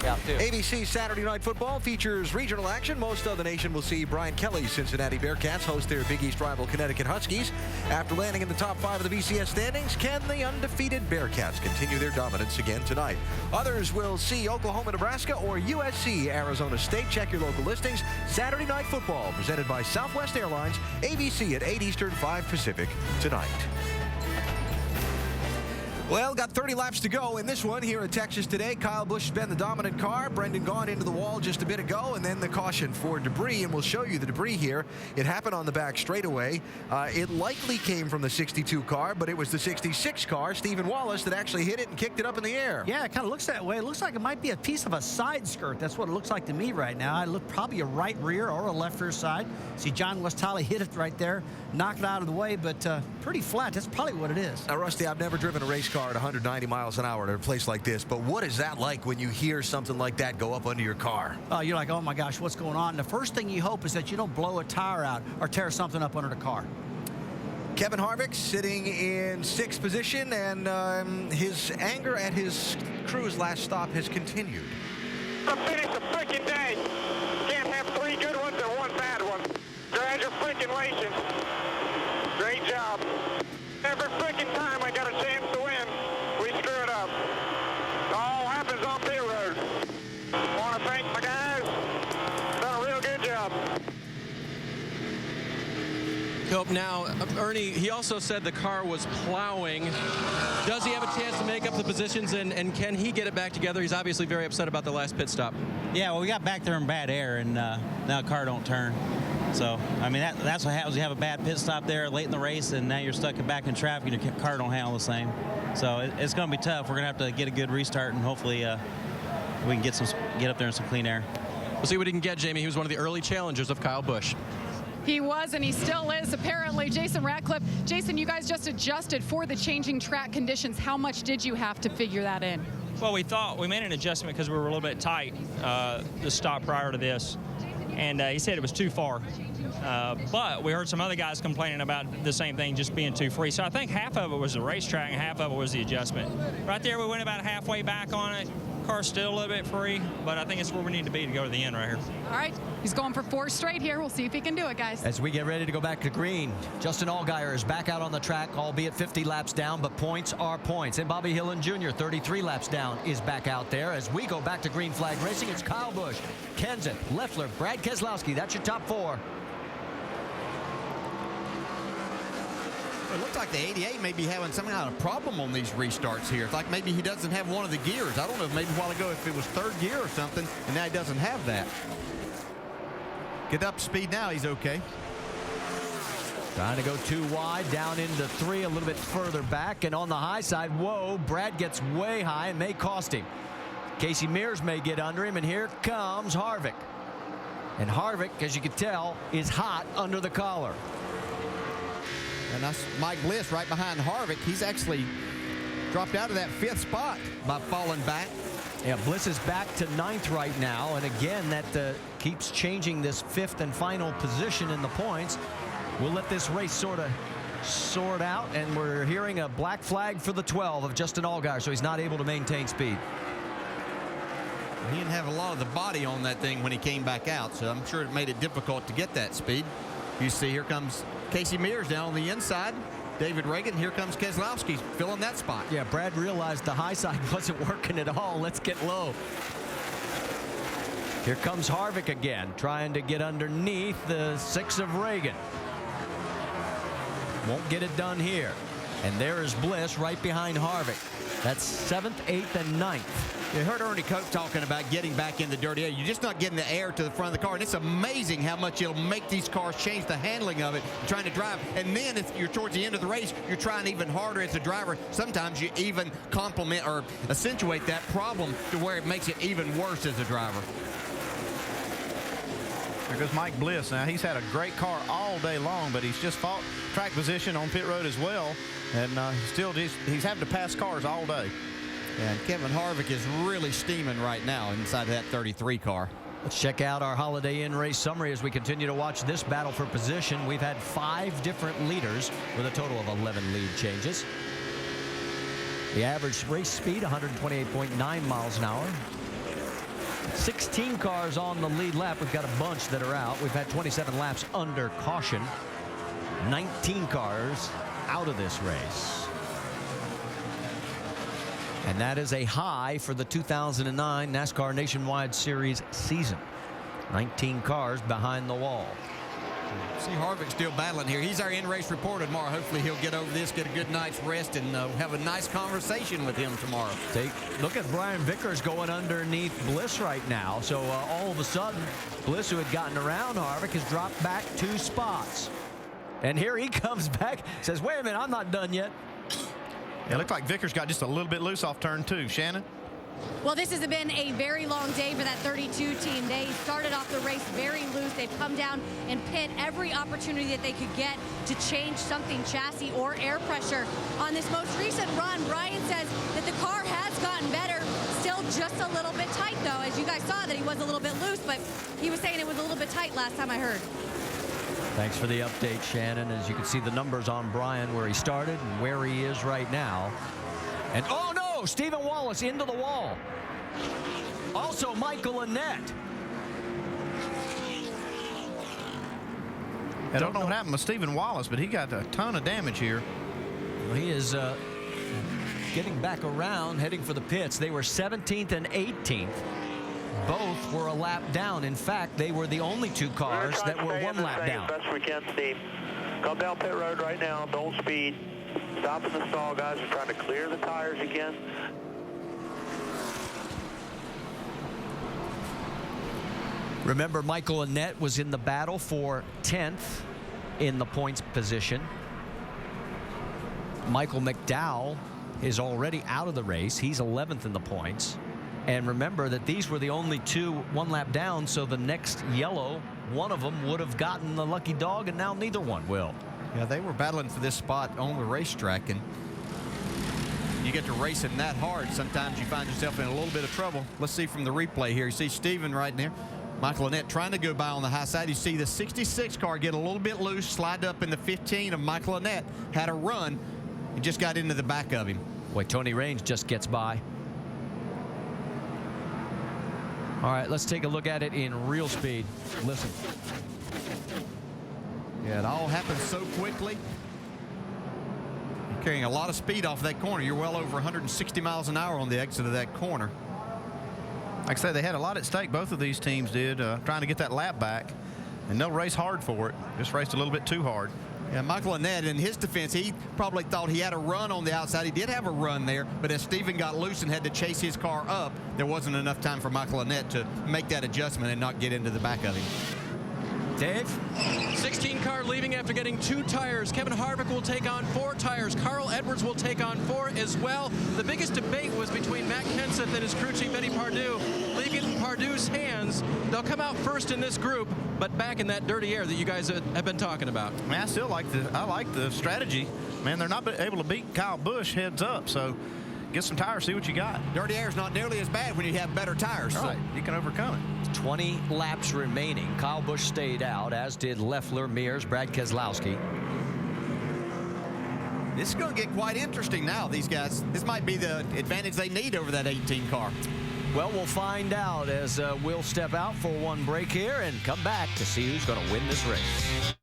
out, too. ABC Saturday Night Football features regional action. Most of the nation will see Brian Kelly's Cincinnati Bearcats host their Big East rival Connecticut Huskies. After landing in the top 5 of the BCS standings, can the undefeated Bearcats continue their dominance again tonight? Others will see Oklahoma, Nebraska, or USC, Arizona State. Check your local listings. Saturday Night Football, presented by Southwest Airlines, ABC at 8 Eastern, 5 Pacific tonight. Well, got 30 laps to go in this one here at Texas today. Kyle Busch has been the dominant car. Brendan Gaughan into the wall just a bit ago, and then the caution for debris, and we'll show you the debris here. It happened on the back straightaway. It likely came from the 62 car, but it was the 66 car, Stephen Wallace, that actually hit it and kicked it up in the air. Yeah, it kind of looks that way. It looks like it might be a piece of a side skirt. That's what it looks like to me right now. I look probably a right rear or a left rear side. See John Westali hit it right there, knock it out of the way, but pretty flat. That's probably what it is. Now, Rusty, I've never driven a race car at 190 miles an hour to a place like this, but what is that like when you hear something like that go up under your car? You're like, oh my gosh, what's going on? The first thing you hope is that you don't blow a tire out or tear something up under the car. Kevin Harvick sitting in 6th position, and his anger at his crew's last stop has continued. To finish the freaking day. Can't have 3 good ones and 1 bad one. Congratulations. Great job. Every freaking time I got a chance to win, we screw it up. It all happens on pit road. I want to thank my guys. Done a real good job. Now, Ernie, he also said the car was plowing. Does he have a chance to make up the positions, and can he get it back together? He's obviously very upset about the last pit stop. Yeah, well, we got back there in bad air, and now the car don't turn. So, I mean, that's what happens. You have a bad pit stop there late in the race, and now you're stuck back in traffic, and your car don't handle the same. So it's going to be tough. We're going to have to get a good restart, and hopefully we can get up there in some clean air. We'll see what he can get, Jamie. He was one of the early challengers of Kyle Busch. He was, and he still is, apparently. Jason Ratcliffe. Jason, you guys just adjusted for the changing track conditions. How much did you have to figure that in? Well, we made an adjustment because we were a little bit tight the stop prior to this, and he said it was too far. But we heard some other guys complaining about the same thing, just being too free. So I think half of it was the racetrack and half of it was the adjustment. Right there, we went about halfway back on it. Car's still a little bit free, but I think it's where we need to be to go to the end right here. All right, he's going for 4 straight here. We'll see if he can do it, guys. As we get ready to go back to green, Justin Allgaier is back out on the track, albeit 50 laps down, but points are points. And Bobby Hillin Jr., 33 laps down, is back out there. As we go back to green flag racing, it's Kyle Busch, Kenseth, Leffler, Brad Keselowski. That's your top 4. It looks like the 88 may be having some kind of problem on these restarts here. It's like maybe he doesn't have one of the gears. I don't know, maybe a while ago if it was 3rd gear or something, and now he doesn't have that. Get up to speed now, he's okay. Trying to go too wide, down into 3, a little bit further back, and on the high side, whoa, Brad gets way high and may cost him. Casey Mears may get under him, and here comes Harvick. And Harvick, as you can tell, is hot under the collar. And that's Mike Bliss right behind Harvick. He's actually dropped out of that 5th spot by falling back. Yeah, Bliss is back to 9th right now. And again, that keeps changing this 5th and final position in the points. We'll let this race sort of sort out. And we're hearing a black flag for the 12 of Justin Allgaier, so he's not able to maintain speed. He didn't have a lot of the body on that thing when he came back out, so I'm sure it made it difficult to get that speed. You see, here comes Casey Mears down on the inside. David Reagan, here comes Keselowski filling that spot. Yeah, Brad realized the high side wasn't working at all. Let's get low. Here comes Harvick again, trying to get underneath the 6 of Reagan. Won't get it done here. And there is Bliss right behind Harvick. That's 7th, 8th, and 9th. You heard Ernie Cope talking about getting back in the dirty air. You're just not getting the air to the front of the car. And it's amazing how much it'll make these cars change the handling of it, trying to drive. And then if you're towards the end of the race, you're trying even harder as a driver. Sometimes you even complement or accentuate that problem to where it makes it even worse as a driver. There goes Mike Bliss. Now, he's had a great car all day long, but he's just fought track position on pit road as well. And he's having to pass cars all day. And Kevin Harvick is really steaming right now inside that 33 car. Let's check out our Holiday Inn race summary as we continue to watch this battle for position. We've had 5 different leaders with a total of 11 lead changes. The average race speed, 128.9 miles an hour. 16 cars on the lead lap. We've got a bunch that are out. We've had 27 laps under caution. 19 cars out of this race. And that is a high for the 2009 NASCAR Nationwide Series season. 19 cars behind the wall. See Harvick still battling here. He's our in-race reporter tomorrow. Hopefully he'll get over this, get a good night's rest, and have a nice conversation with him tomorrow. Look at Brian Vickers going underneath Bliss right now. So all of a sudden, Bliss, who had gotten around Harvick, has dropped back 2 spots. And here he comes back, says, wait a minute, I'm not done yet. It looked like Vickers got just a little bit loose off turn 2. Shannon? Well, this has been a very long day for that 32 team. They started off the race very loose. They've come down and pit every opportunity that they could get to change something, chassis or air pressure. On this most recent run, Brian says that the car has gotten better. Still just a little bit tight, though. As you guys saw, that he was a little bit loose, but he was saying it was a little bit tight last time I heard. Thanks for the update, Shannon. As you can see the numbers on Brian, where he started and where he is right now. And oh no, Stephen Wallace into the wall. Also Michael Annett. I don't know what happened with Stephen Wallace, but he got a ton of damage here. Well, he is getting back around, heading for the pits. They were 17th and 18th. Both were a lap down. In fact, they were the only 2 cars that were 1 lap down. Best we can, Steve. Come down pit road right now. Don't speed. Stop in the stall, guys. We're trying to clear the tires again. Remember, Michael Annett was in the battle for 10th in the points position. Michael McDowell is already out of the race. He's 11th in the points. And remember that these were the only 2 1 lap down, so the next yellow, one of them would have gotten the lucky dog, and now neither one will. Yeah, they were battling for this spot on the racetrack, and you get to racing that hard, sometimes you find yourself in a little bit of trouble. Let's see from the replay here. You see Steven right there. Michael Annett trying to go by on the high side. You see the 66 car get a little bit loose, slide up in the 15 of Michael Annett, had a run, and just got into the back of him. Boy, Tony Raines just gets by. All right, let's take a look at it in real speed. Listen. Yeah, it all happened so quickly. You're carrying a lot of speed off that corner. You're well over 160 miles an hour on the exit of that corner. Like I said, they had a lot at stake. Both of these teams did, trying to get that lap back. And they'll race hard for it. Just raced a little bit too hard. Yeah, Michael Annett, in his defense, he probably thought he had a run on the outside. He did have a run there, but as Steven got loose and had to chase his car up, there wasn't enough time for Michael Annett to make that adjustment and not get into the back of him. Dave? 16 car leaving after getting 2 tires. Kevin Harvick will take on 4 tires. Carl Edwards will take on 4 as well. The biggest debate was between Matt Kenseth and his crew chief Eddie Pardue. Leaving it in Pardue's hands. They'll come out first in this group, but back in that dirty air that you guys have been talking about. Man, I still like the strategy. Man, they're not able to beat Kyle Busch heads up, so get some tires, see what you got. Dirty air is not nearly as bad when you have better tires. Right, you can overcome it. 20 laps remaining. Kyle Busch stayed out, as did Leffler, Mears, Brad Keselowski. This is going to get quite interesting now, these guys. This might be the advantage they need over that 18 car. Well, we'll find out as we'll step out for one break here and come back to see who's going to win this race.